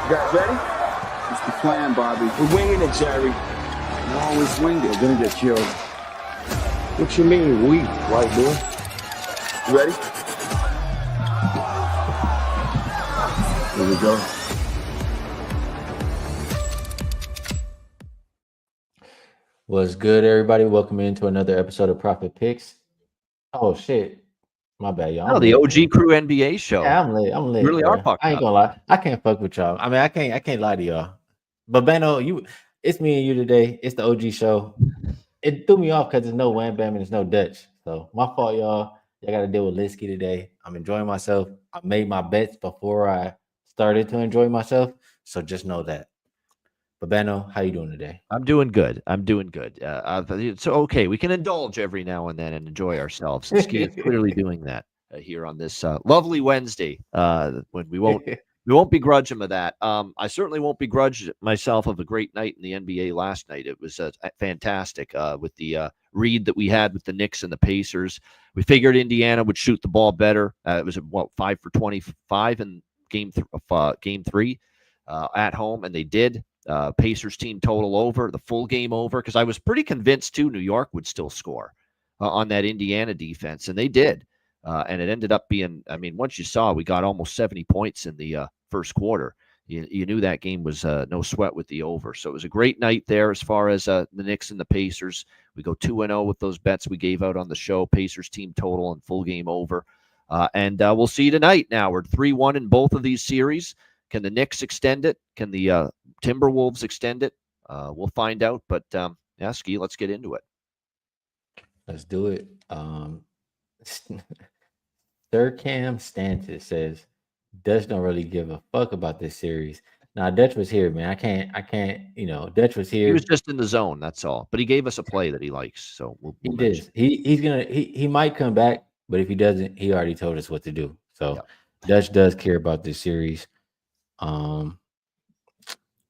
You guys ready? What's the plan, Bobby? We're winging it, Jerry. You always winged it. We're gonna get killed. What you mean, we, white boy? You ready? Here we go. What's good, everybody? Welcome into another episode of Profit Picks. Oh shit, my bad, y'all. No, the OG Crew NBA show. Yeah, I'm late. I'm late. You really bro. are fucked I ain't up. gonna lie. I can't fuck with y'all. I mean, I can't lie to y'all. But Bano, it's me and you today. It's the OG show. It threw me off because there's no Wham Bam and there's no Dutch. So my fault, y'all. Y'all got to deal with Skee today. I'm enjoying myself. I made my bets before I started to enjoy myself. So just know that. But Bano, how you doing today? I'm doing good. So okay, we can indulge every now and then and enjoy ourselves. And Skee is clearly doing that here on this lovely Wednesday. When we won't begrudge him of that. I certainly won't begrudge myself of a great night in the NBA last night. It was fantastic with the read that we had with the Knicks and the Pacers. We figured Indiana would shoot the ball better. It was 5 for 25 in game 3 at home, and they did. Pacers team total over, the full game over, because I was pretty convinced too New York would still score on that Indiana defense, and they did. And it ended up being, I mean, once you saw, we got almost 70 points in the first quarter. You knew that game was no sweat with the over. So it was a great night there as far as the Knicks and the Pacers. We go 2-0 with those bets we gave out on the show. Pacers team total and full game over. And we'll see tonight now. We're 3-1 in both of these series. Can the Knicks extend it? Can the Timberwolves extend it? We'll find out. But yeah, Skee, let's get into it. Let's do it. Sir Cam Stanton says Dutch don't really give a fuck about this series. Now Dutch was here, man. I can't. Dutch was here. He was just in the zone, that's all. But he gave us a play that he likes, so we'll he did. He might come back, but if he doesn't, he already told us what to do. So yeah. Dutch does care about this series.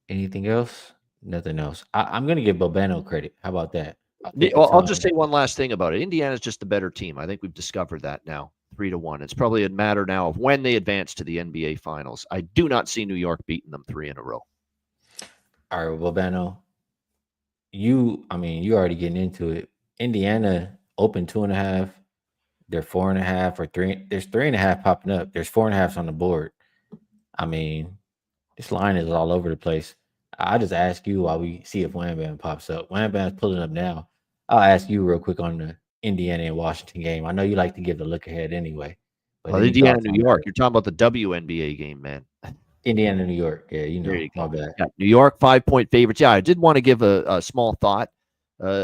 Anything else? Nothing else. I'm gonna give Bobano credit. How about that? I'll just say one last thing about it. Indiana's just the better team. I think we've discovered that now. 3-1. It's probably a matter now of when they advance to the NBA Finals. I do not see New York beating them 3 in a row. All right, Bobano. You already getting into it. Indiana opened 2.5. They're 4.5 or 3. There's 3.5 popping up. There's 4.5s on the board. I mean, this line is all over the place. I'll just ask you while we see if Wham Bam pops up. Wham Bam's pulling up now. I'll ask you real quick on the Indiana and Washington game. I know you like to give the look ahead anyway. But Indiana, New York. You're talking about the WNBA game, man. Indiana, New York. Yeah, my bad. Yeah, New York, 5-point favorites. Yeah, I did want to give a small thought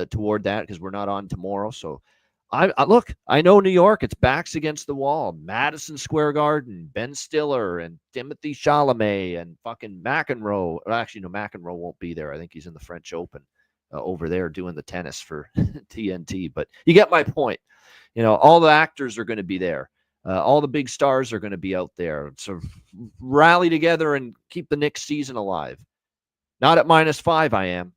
toward that because we're not on tomorrow. So I know New York. It's backs against the wall. Madison Square Garden, Ben Stiller and Timothy Chalamet and fucking McEnroe. Actually, no, McEnroe won't be there. I think he's in the French Open over there doing the tennis for TNT. But you get my point. All the actors are going to be there. All the big stars are going to be out there. So rally together and keep the Knicks season alive. Not at -5, I am.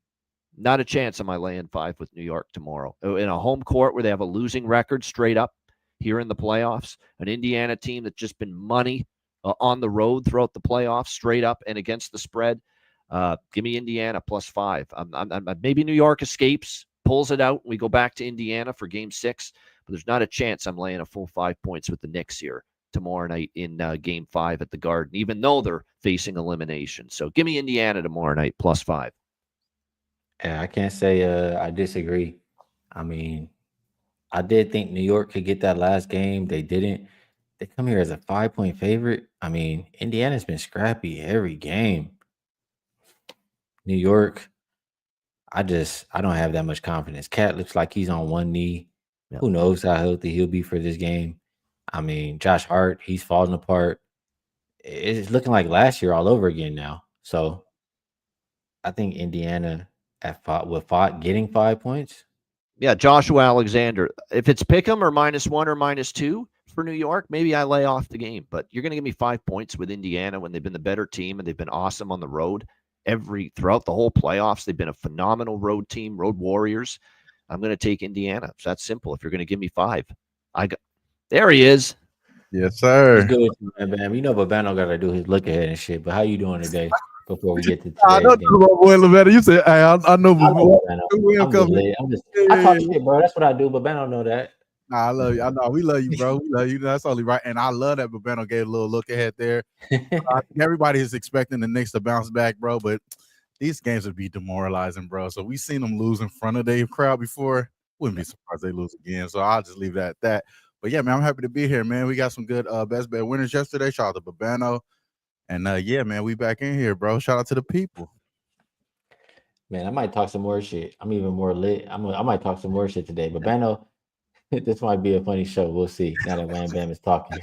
Not a chance am I laying 5 with New York tomorrow. In a home court where they have a losing record straight up here in the playoffs. An Indiana team that's just been money on the road throughout the playoffs, straight up and against the spread. Give me Indiana +5. Maybe New York escapes, pulls it out, and we go back to Indiana for Game 6. But there's not a chance I'm laying a full 5 points with the Knicks here tomorrow night in Game 5 at the Garden, even though they're facing elimination. So give me Indiana tomorrow night +5. Yeah, I can't say I disagree. I mean, I did think New York could get that last game. They didn't. They come here as a 5-point favorite. I mean, Indiana's been scrappy every game. New York, I don't have that much confidence. Cat looks like he's on one knee. Yep. Who knows how healthy he'll be for this game? I mean, Josh Hart, he's falling apart. It's looking like last year all over again now. So I think Indiana getting 5 points. Yeah, Joshua Alexander. If it's pick'em or -1 or -2 for New York, maybe I lay off the game. But you're going to give me 5 points with Indiana when they've been the better team and they've been awesome on the road throughout the whole playoffs. They've been a phenomenal road team, road warriors. I'm going to take Indiana. It's that simple. If you're going to give me 5, there he is. Yes, What's sir. good with you, man, Bam? You know, Babano got to do his look ahead and shit. But how you doing today? Before we get to I today's know game, my boy Lavetta. You said, hey, I know I know before Babano. we I'm just coming. lit. Yeah, I yeah, talk yeah. shit, bro. That's what I do. Babano know that. Nah, I love you. I know we love you, bro. We love you. That's only right. And I love that Babano gave a little look ahead there. I think everybody is expecting the Knicks to bounce back, bro. But these games would be demoralizing, bro. So we seen them lose in front of their crowd before. Wouldn't be surprised they lose again. So I'll just leave that at that. But yeah, man, I'm happy to be here, man. We got some good best bet winners yesterday. Shout out to Babano. And yeah, man, we back in here, bro. Shout out to the people. Man, I might talk some more shit. I'm even more lit. I might talk some more shit today. Babano, this might be a funny show. We'll see. Now that Wham Bam is talking.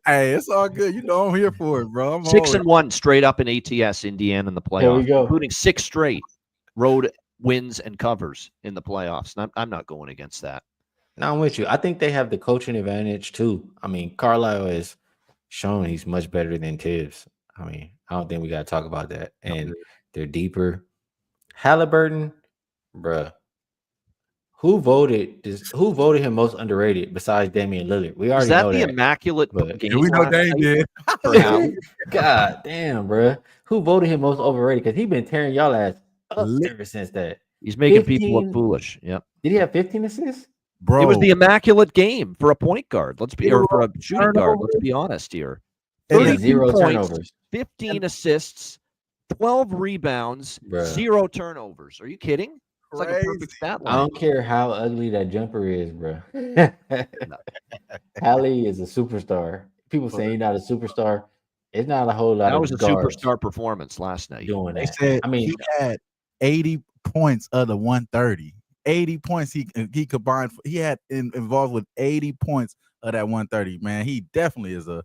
Hey, it's all good. You know I'm here for it, bro. I'm 6-1 straight up in ATS, Indiana in the There we playoffs, go. including 6 straight road wins and covers in the playoffs. And I'm not going against that. No, I'm with you. I think they have the coaching advantage too. I mean, Carlisle has shown he's much better than Tibbs. I mean, I don't think we got to talk about that. And they're deeper. Halliburton, bruh. Who voted him most underrated besides Damian Lillard? We Is already that know the that. immaculate but- game? we know last they night did. for Hal? God damn, bruh. Who voted him most overrated? Because he been tearing y'all ass up Lit- ever since that. He's making people 15 look foolish. Yep. Did he have 15 assists? Bro, It was the immaculate game for a point guard. Or for a shooting guard. Let's turnovers. be honest here. And He had 32 zero points, turnovers. 15 assists, 12 rebounds, Bruh. 0 turnovers. Are you kidding? It's like a Crazy. perfect stat I line. don't care how ugly that jumper is, bro. Hallie is a superstar. People say he's not a superstar. It's not a whole lot That of was a guards superstar performance last night. doing They that. said I mean, he had 80 points of the 130. 80 points he combined. He had involved with 80 points of that 130. Man, he definitely is a.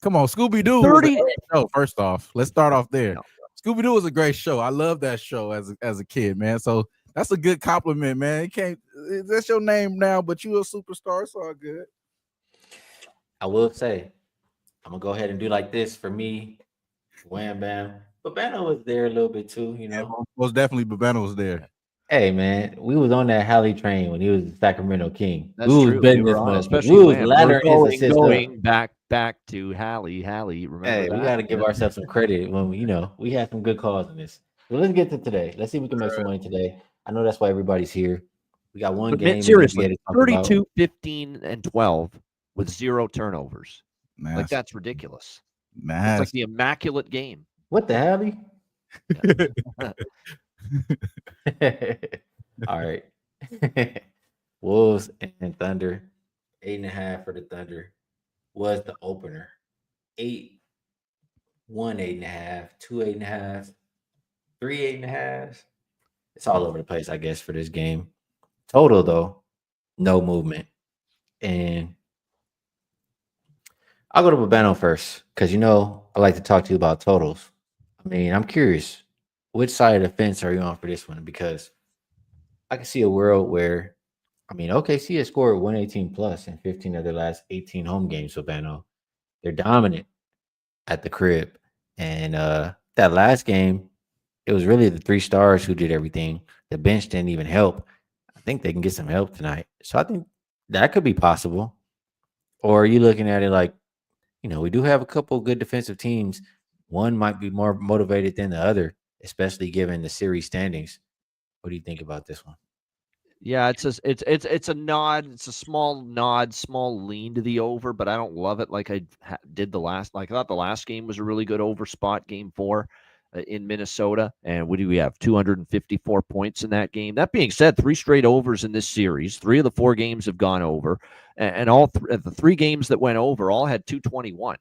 Come on, Scooby Doo. 30 show. First off, let's start off there. No. Scooby Doo was a great show. I love that show as a kid, man. So that's a good compliment, man. You can't. That's your name now, but you a superstar. It's all good. I will say, I'm gonna go ahead and do like this for me. Wham bam. But Bano was there a little bit too, you know. Yeah, most definitely, Babano was there. Hey man, we was on that Hallie train when he was the Sacramento King. That's we was true. betting We this were on, motherfucker. especially We was Wham. laddering We're his assist up. going back to Hallie. Remember Hey, that? we got to give ourselves some credit when we had some good calls in this. So let's get to today. Let's see if we can make some money today. I know that's why everybody's here. We got one But game. seriously, in the NBA to talk 32, about. 15, and 12 with 0 turnovers. Man, Like, that's ridiculous. It's man. like the immaculate game. What the hell? All right. Wolves and Thunder. 8.5 for the Thunder was the opener. 8, 1 8.5, 2 8.5, 3 8.5. It's all over the place, I guess, for this game. Total though, no movement. And I'll go to Babano first because I like to talk to you about totals. I mean, I'm curious, which side of the fence are you on for this one? Because I can see a world where, OKC has scored 118 plus in 15 of their last 18 home games. Babano, they're dominant at the crib, and that last game, it was really the 3 stars who did everything. The bench didn't even help. I think they can get some help tonight, so I think that could be possible. Or are you looking at it like, we do have a couple of good defensive teams. One might be more motivated than the other, especially given the series standings. What do you think about this one? Yeah, it's a nod. It's a small nod, small lean to the over, but I don't love it like I did the last. Like I thought the last game was a really good over spot, game 4 in Minnesota. And what do we have? 254 points in that game. That being said, 3 straight overs in this series. 3 of the 4 games have gone over, and all the 3 games that went over all had 221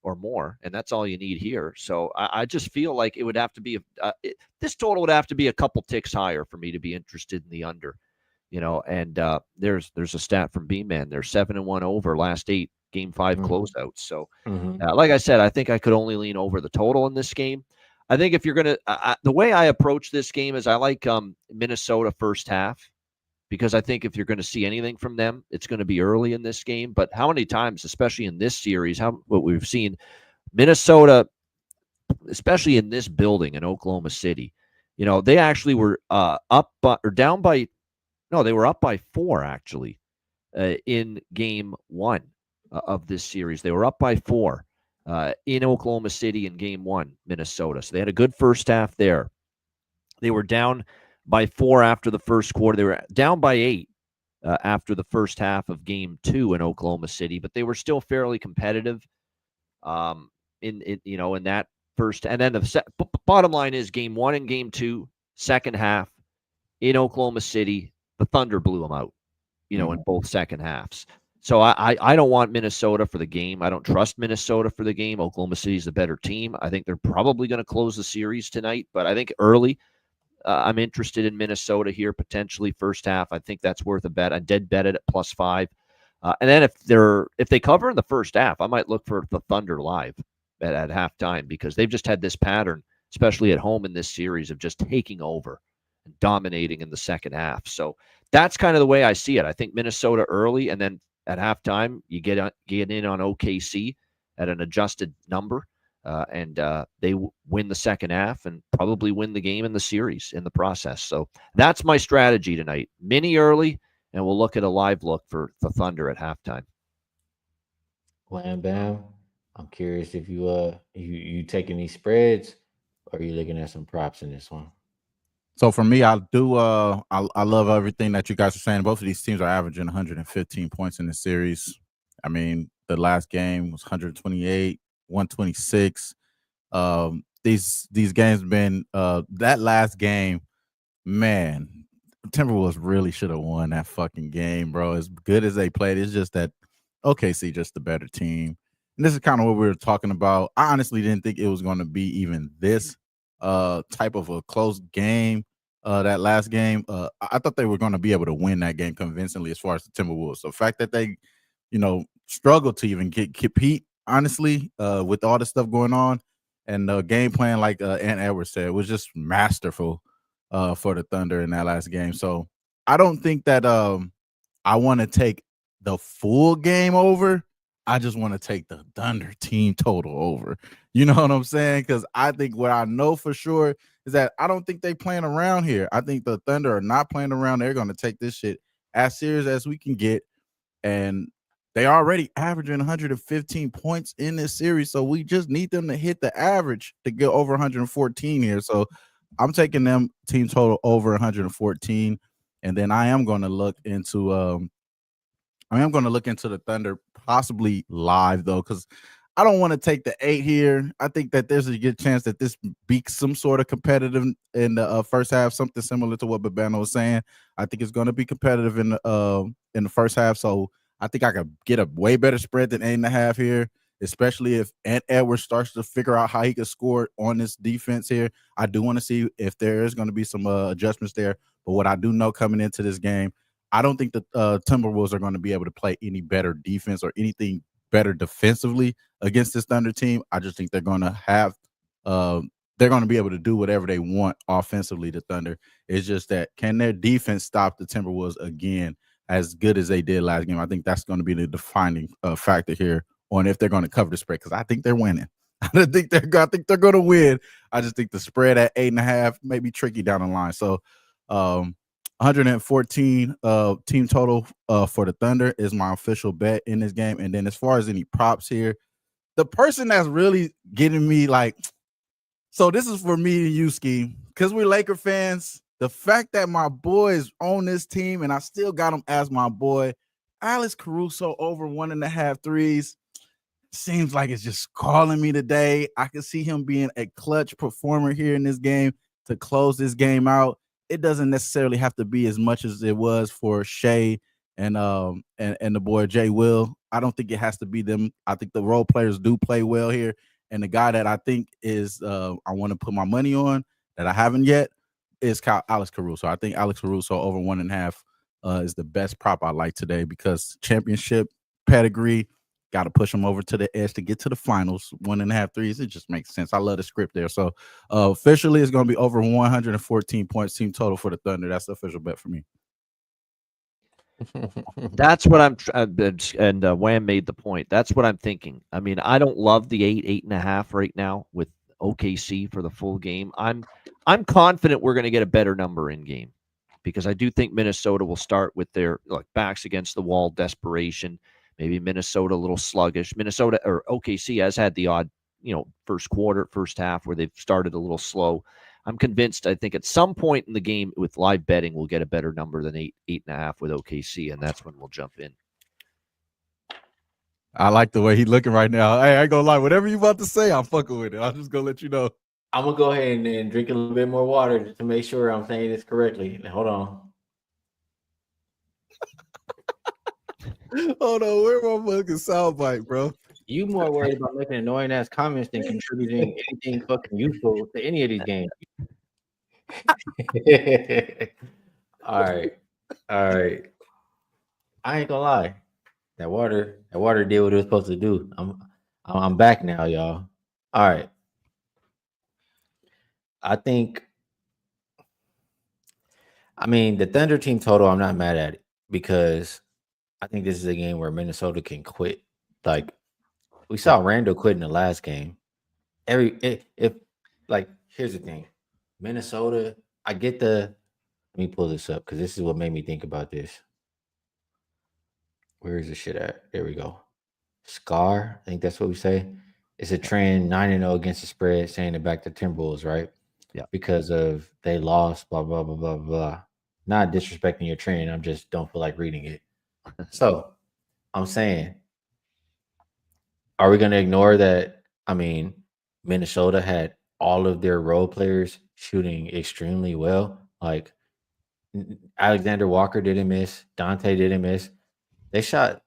or more, and that's all you need here. So I just feel like it would have to be this total would have to be a couple ticks higher for me to be interested in the under, And there's a stat from B-Man. They're 7-1 over last 8 game 5 closeouts. So, like I said, I think I could only lean over the total in this game. I think if you're gonna, the way I approach this game is I like Minnesota first half. Because I think if you're going to see anything from them, it's going to be early in this game. But how many times, especially in this series, what we've seen, Minnesota, especially in this building in Oklahoma City, they actually were up by 4 actually in game one of this series. They were up by 4 in Oklahoma City in game one, Minnesota. So they had a good first half there. They were down by 4 after the first quarter. They were down by 8 after the first half of game 2 in Oklahoma City, but they were still fairly competitive in that first. And then the bottom line is game 1 and game 2, second half in Oklahoma City, the Thunder blew them out, in both second halves. So I don't want Minnesota for the game. I don't trust Minnesota for the game. Oklahoma City's the better team. I think they're probably going to close the series tonight, but I think early, I'm interested in Minnesota here, potentially first half. I think that's worth a bet. I dead bet it at +5. And then if they cover in the first half, I might look for the Thunder live at halftime, because they've just had this pattern, especially at home in this series, of just taking over and dominating in the second half. So that's kind of the way I see it. I think Minnesota early, and then at halftime, you get in on OKC at an adjusted number. And they win the second half and probably win the game in the series in the process. So that's my strategy tonight. Mini early, and we'll look at a live look for the Thunder at halftime. Wham Bam. I'm curious if you taking these spreads, or are you looking at some props in this one? So for me, I do. I love everything that you guys are saying. Both of these teams are averaging 115 points in the series. I mean, the last game was 128. 126. These games been that last game, man, Timberwolves really should have won that fucking game, bro. As good as they played, it's just that OKC just the better team. And this is kind of what we were talking about. I honestly didn't think it was going to be even this type of a close game. That last game, I thought they were going to be able to win that game convincingly as far as the Timberwolves. So the fact that they, struggled to even compete, honestly, with all the stuff going on, and the game plan, like Ant Edwards said, was just masterful for the Thunder in that last game. So I don't think that I want to take the full game over. I just want to take the Thunder team total over. You know what I'm saying? Because I think what I know for sure is that I don't think they playing around here. I think the Thunder are not playing around. They're going to take this shit as serious as we can get. And they already averaging 115 points in this series, so we just need them to hit the average to get over 114 here. So I'm taking them team total over 114, and then I am going to look into the Thunder possibly live though, because I don't want to take the 8 here. I think that there's a good chance that this beats some sort of competitive in the first half, something similar to what Babano was saying. I think it's going to be competitive in the first half, so I think I could get a way better spread than 8.5 here, especially if Ant Edwards starts to figure out how he can score on this defense here. I do want to see if there is going to be some adjustments there. But what I do know coming into this game, I don't think the Timberwolves are going to be able to play any better defense or anything better defensively against this Thunder team. I just think they're going to have they're going to be able to do whatever they want offensively, the Thunder. It's just that, can their defense stop the Timberwolves again as good as they did last game? I think that's going to be the defining factor here on if they're going to cover the spread, because I think they're winning. I think they're going to win. I just think the spread at 8.5 may be tricky down the line. So 114 team total for the Thunder is my official bet in this game. And then as far as any props here, the person that's really getting me so this is for me and you, Skee, because we're Laker fans. The fact that my boy is on this team and I still got him as my boy, Alex Caruso over 1.5 threes, seems like it's just calling me today. I can see him being a clutch performer here in this game to close this game out. It doesn't necessarily have to be as much as it was for Shea and the boy Jay Will. I don't think it has to be them. I think the role players do play well here. And the guy that I think is I want to put my money on that I haven't yet is Alex Caruso. I think Alex Caruso over 1.5 is the best prop I like today, because championship pedigree, got to push him over to the edge to get to the finals. 1.5 threes, it just makes sense. I love the script there. So officially it's going to be over 114 points team total for the Thunder. That's the official bet for me. That's what I'm and Wham made the point. That's what I'm thinking. I mean, I don't love the 8.5 right now with OKC for the full game. I'm confident we're going to get a better number in game, because I do think Minnesota will start with their backs against the wall, desperation. Maybe Minnesota a little sluggish. Minnesota or OKC has had the odd, first quarter, first half where they've started a little slow. I'm convinced. I think at some point in the game with live betting, we'll get a better number than 8.5 with OKC, and that's when we'll jump in. I like the way he's looking right now. Hey, I ain't gonna lie. Whatever you about to say, I'm fucking with it. I'm just gonna let you know. I'm gonna go ahead and drink a little bit more water just to make sure I'm saying this correctly. Hold on. Hold on, where my fucking soundbite, bro? You more worried about making annoying ass comments than contributing anything fucking useful to any of these games. All right. I ain't gonna lie. That water did what it was supposed to do. I'm back now, y'all. All right. The Thunder team total, I'm not mad at it because I think this is a game where Minnesota can quit. Like we saw Randall quit in the last game. Here's the thing. Minnesota, let me pull this up because this is what made me think about this. Where is this shit at? There we go. Scar, I think that's what we say. It's a trend 9-0 against the spread, saying it back to Timberwolves, right? Yeah. Because of they lost, blah, blah, blah, blah, blah. Not disrespecting your trend. I just don't feel like reading it. So I'm saying, are we going to ignore that? Minnesota had all of their role players shooting extremely well. Like Alexander Walker didn't miss. Dante didn't miss. They shot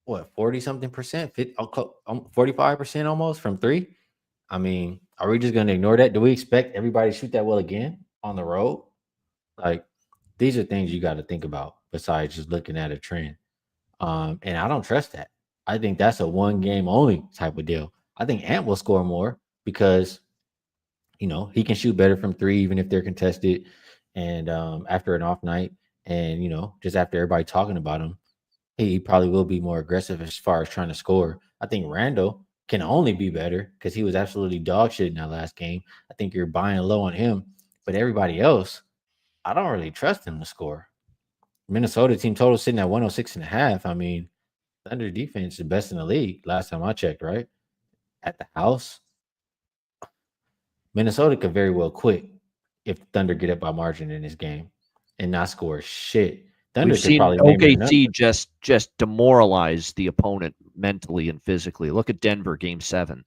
40-something%, 45% almost from three. Are we just going to ignore that? Do we expect everybody to shoot that well again on the road? Like, these are things you got to think about besides just looking at a trend. And I don't trust that. I think that's a one game only type of deal. I think Ant will score more because, he can shoot better from three, even if they're contested. And after an off night and, just after everybody talking about him, he probably will be more aggressive as far as trying to score. I think Randall can only be better because he was absolutely dog shit in that last game. I think you're buying low on him. But everybody else, I don't really trust him to score. Minnesota team total sitting at 106.5. Thunder defense is the best in the league last time I checked, right? At the house. Minnesota could very well quit if the Thunder get up by margin in this game and not score shit. Thunder We've seen probably OKC just demoralize the opponent mentally and physically. Look at Denver game 7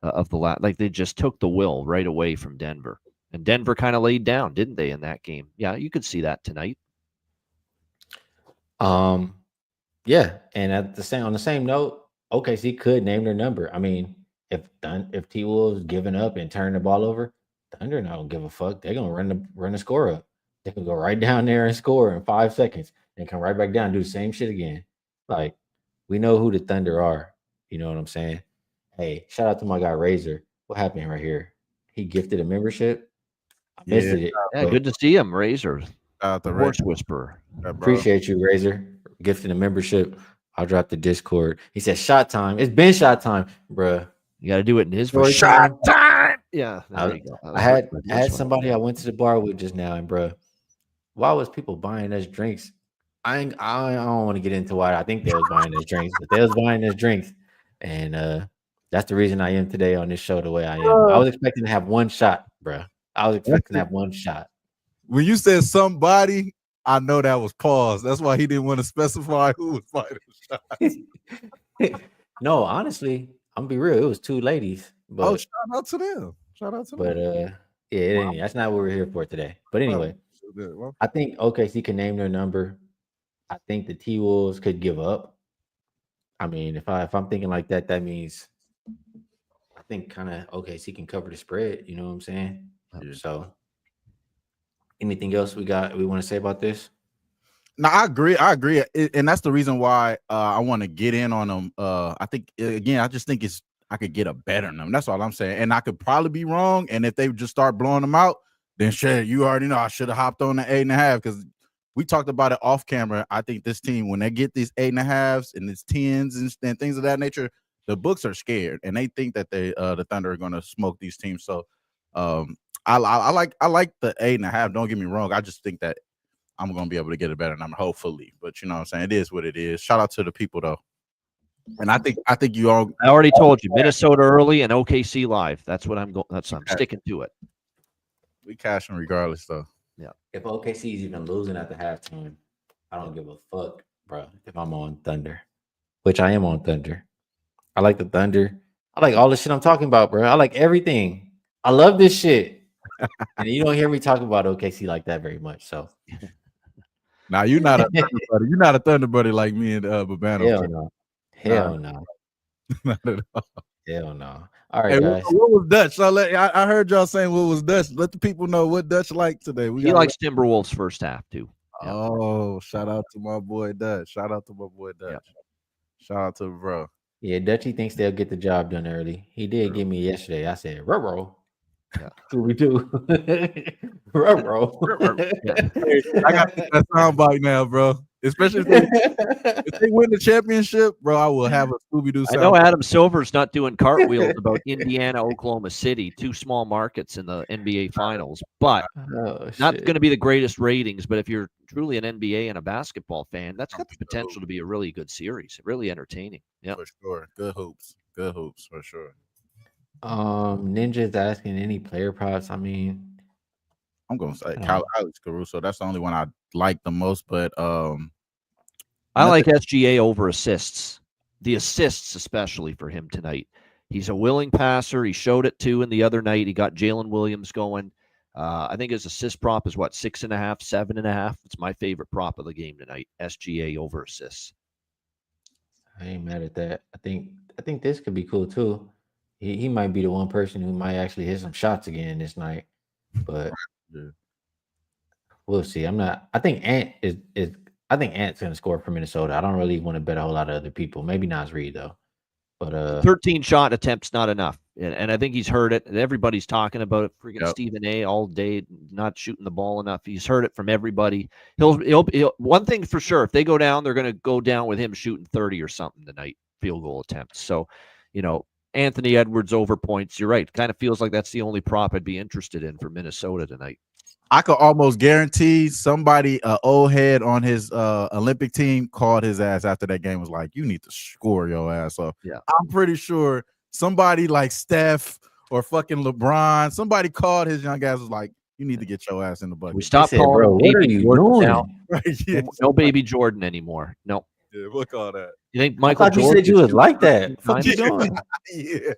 of the last. Like they just took the will right away from Denver. And Denver kind of laid down, didn't they, in that game? Yeah, you could see that tonight. Yeah, and on the same note, OKC could name their number. If T Wolves giving up and turning the ball over, Thunder don't give a fuck. They're gonna run the score up. They can go right down there and score in 5 seconds and come right back down and do the same shit again. Like, we know who the Thunder are. You know what I'm saying? Hey, shout out to my guy Razor. What happened right here? He gifted a membership. I missed it. Yeah, good to see him, Razor. The Horse Whisperer. Appreciate you, Razor, gifting a membership. I'll drop the Discord. He said, shot time. It's been shot time, bruh. You got to do it in his voice. Shot time. Yeah. I had somebody I went to the bar with just now, and bruh, why was people buying us drinks? I don't want to get into why I think they was buying us drinks, but they was buying us drinks. And that's the reason I am today on this show the way I am. I was expecting to have one shot, bruh. I was expecting to have one shot. When you said somebody, I know that was pause. That's why he didn't want to specify who was buying the shot. No, honestly, I'm gonna be real. It was 2 ladies. But, shout out to them. But yeah, that's not what we're here for today. But anyway, I think OKC can name their number. I think the T Wolves could give up. If I'm thinking like that, that means I think kind of OKC can cover the spread. You know what I'm saying? Yeah. So, anything else we want to say about this? No, I agree, and that's the reason why I want to get in on them. I think I just think I could get a better number. That's all I'm saying, and I could probably be wrong. And if they just start blowing them out, then shit, you already know I should have hopped on the 8.5 because we talked about it off camera. I think this team, when they get these 8.5s and these 10s and things of that nature, the books are scared and they think that the Thunder are going to smoke these teams. So I like the 8.5. Don't get me wrong. I just think that I'm gonna be able to get a better number, hopefully. But you know what I'm saying? It is what it is. Shout out to the people though. And I think you all. I already told you Minnesota early and OKC live. That's what I'm going. I'm sticking to it. We cashing regardless though. Yeah. If OKC is even losing at the halftime, I don't give a fuck, bro. If I'm on Thunder, which I am on Thunder, I like the Thunder. I like all the shit I'm talking about, bro. I like everything. I love this shit. And you don't hear me talk about OKC like that very much. So now you're not a Thunder buddy. You're not a Thunder buddy like me and Babano. Hell no. Hell no. Not at all. Hell no. All right, Hey, guys. what was Dutch? So I heard y'all saying what was Dutch. Let the people know what Dutch like today. He likes Timberwolves first half too. Yeah. Oh, shout out to my boy Dutch. Shout out to my boy Dutch. Yeah. Shout out to bro. Yeah, Dutchy thinks they'll get the job done early. He did give me yesterday. I said, "Ruh-roh." Yeah. What we do? Ruh-roh. I got that soundbite now, bro. Especially if they win the championship, bro, I will have a Scooby-Doo soundbite. I know Adam Silver's not doing cartwheels about Indiana, Oklahoma City, two small markets in the NBA Finals, but not going to be the greatest ratings. But if you're truly an NBA and a basketball fan, that's got the potential to be a really good series, really entertaining. Yeah, for sure. Good hoops for sure. Ninja's asking any player props. I mean, I'm gonna say Alex Caruso. That's the only one I like the most. But I like SGA over assists. The assists, especially for him tonight. He's a willing passer. He showed it too in the other night. He got Jalen Williams going. I think his assist prop is what, 6.5, 7.5. It's my favorite prop of the game tonight. SGA over assists. I ain't mad at that. I think this could be cool too. He might be the one person who might actually hit some shots again this night, but we'll see. I think Ant's gonna score for Minnesota. I don't really want to bet a whole lot of other people. Maybe Naz Reid though. But 13 shot attempts not enough, and I think he's heard it. And everybody's talking about it. Freaking Stephen A. all day, not shooting the ball enough. He's heard it from everybody. He'll one thing for sure. If they go down, they're going to go down with him shooting 30 or something tonight, field goal attempts. So, Anthony Edwards over points. You're right. Kind of feels like that's the only prop I'd be interested in for Minnesota tonight. I could almost guarantee somebody, old head on his Olympic team, called his ass after that game. Was like, "You need to score your ass off." Yeah, I'm pretty sure somebody like Steph or fucking LeBron, somebody called his young ass. Was like, "You need to get your ass in the bucket." We stopped calling baby Jordan now. Right, yes. No baby Jordan anymore. No. Yeah, we'll call that. You think Michael? I thought you said you was like that. What you doing? Yeah,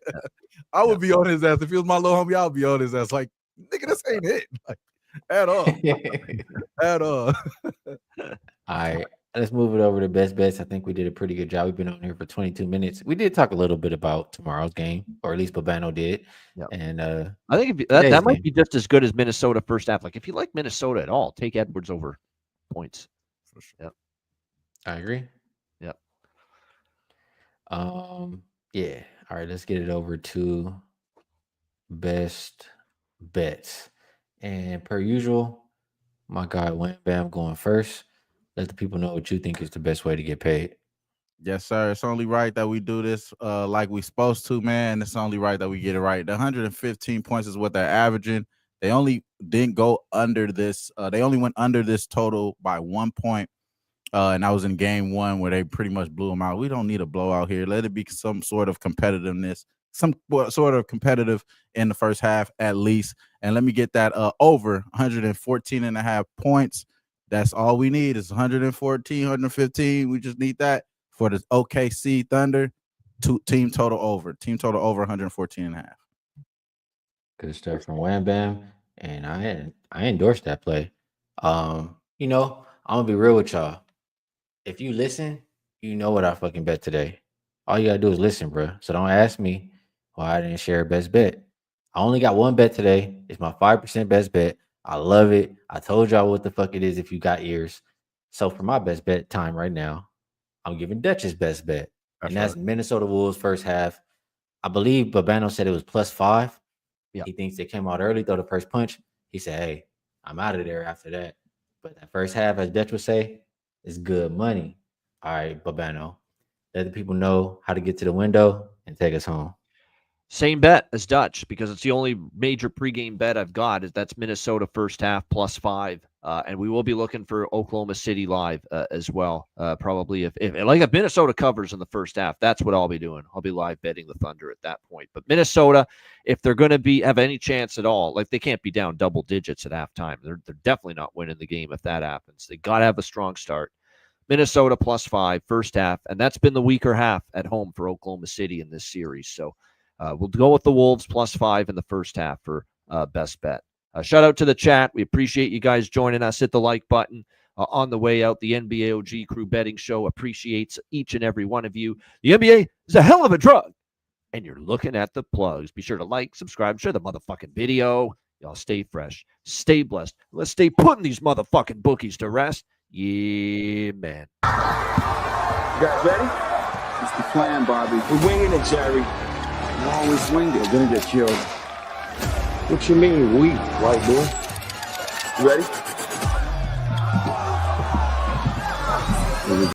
I would be on his ass if he was my little homie. I would be on his ass like, "Nigga, this ain't it." Like, at all. At all. All right. Let's move it over to best bets. I think we did a pretty good job. We've been on here for 22 minutes. We did talk a little bit about tomorrow's game, or at least Babano did. Yep. And I think that might be just as good as Minnesota first half. Like if you like Minnesota at all, take Edwards over points. For sure. Yep. I agree. Yep. Yeah. All right. Let's get it over to best bets. And per usual, my guy Wham Bam going first. Let the people know what you think is the best way to get paid. Yes, sir. It's only right that we do this like we supposed to, man. It's only right that we get it right. The 115 points is what they're averaging. They only didn't go under this. They only went under this total by 1 point. And that was in game one where they pretty much blew them out. We don't need a blowout here. Let it be some sort of competitiveness, some sort of competitive in the first half at least. And let me get that over 114.5 points. That's all we need is 114, 115. We just need that for the OKC Thunder. Team total over 114.5. Good stuff from Wham Bam. And I endorse that play. I'm gonna be real with y'all. If you listen, you know what I fucking bet today. All you gotta do is listen, bro. So don't ask me why I didn't share best bet. I only got one bet today. It's my 5% best bet. I love it. I told y'all what the fuck it is if you got ears. So for my best bet time right now, I'm giving Dutch's best bet. That's Minnesota Wolves first half. I believe Babano said it was +5. Yeah. He thinks they came out early, throw the first punch. He said, "Hey, I'm out of there after that." But that first half, as Dutch would say, is good money. All right, Babano. Let the people know how to get to the window and take us home. Same bet as Dutch because it's the only major pregame bet I've got. That's Minnesota first half +5, and we will be looking for Oklahoma City live as well. Probably if Minnesota covers in the first half, that's what I'll be doing. I'll be live betting the Thunder at that point. But Minnesota, if they're going to have any chance at all, like they can't be down double digits at halftime. They're definitely not winning the game if that happens. They got to have a strong start. Minnesota +5 first half, and that's been the weaker half at home for Oklahoma City in this series. So. We'll go with the Wolves +5 in the first half for best bet. Shout out to the chat. We appreciate you guys joining us. Hit the like button on the way out. The NBA OG Crew Betting Show appreciates each and every one of you. The NBA is a hell of a drug, and you're looking at the plugs. Be sure to like, subscribe, share the motherfucking video. Y'all stay fresh, stay blessed. Let's stay putting these motherfucking bookies to rest. Yeah, man. You guys ready? It's the plan, Bobby. We're winging it, Jerry. You always wing it. You're gonna get killed. What you mean, we, white boy? You ready?